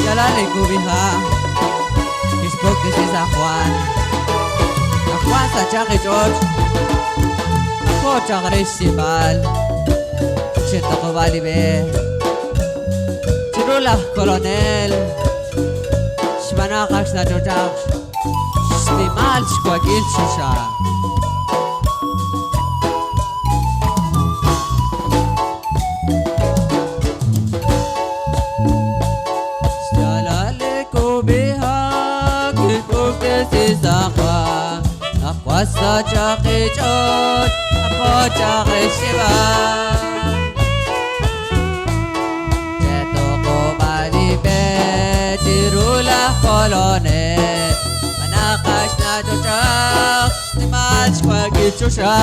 Yalalay ko biha Kisbog this is Juan Juan sa Jackie George Ako tsaka Resibal Shit ako balibe Chirula Colonel Shmanakax na Georgiak Shtimal Shkwagil Shisha Ako sa Jackie George Ako tsaka Resibal Cheto ko balibe Chirula Colonel Manakash na Georgiak Shtimal Shkwagil Shisha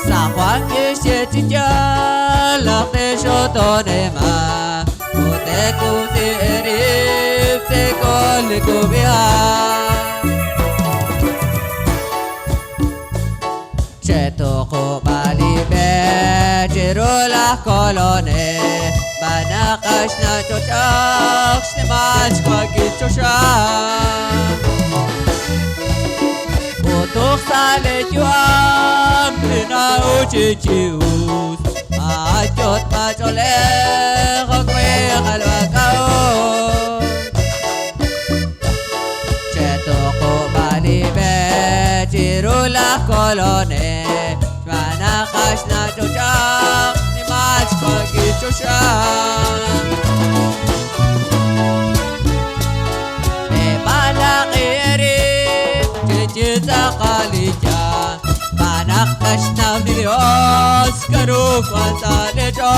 Sa kwangil siya Lakte shotonema Kote kote erif Te kol ko biha Cheto ko balibe Chirula Colone Manakash na Georgiak Shtimal Shkwagil Shisha Utok sa letyuam Pinauchichius Machot macholek Hokwe kalwakao Cheto ko balibe Chirula Colone Manakash na Georgiak Shtimal Shkwagil Shisha Malaki erin Chichita kalija Manakash na Diyos Karukwan sa lecho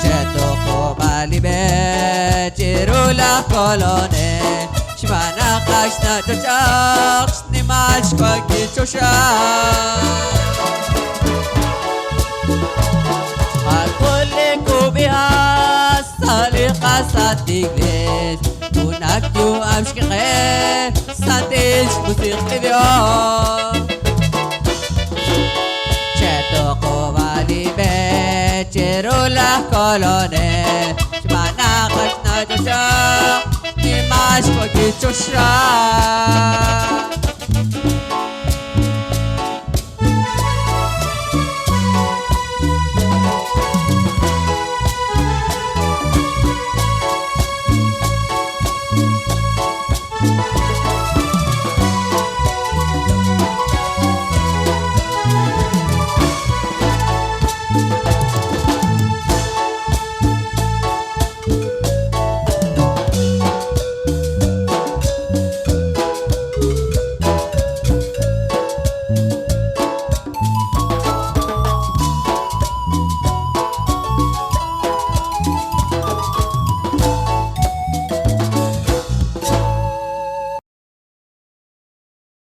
Cheto ko balibe Chirula Colone Manakash na Georgiak Shtimal Shkwagil Shisha Agule ko bihas Salika sa tiglis Tunak yu amshkike Santis musik tibyo Cheto ko balibe Chirula Colone Manakash na Georgiak Shtimal Shkwagil Shisha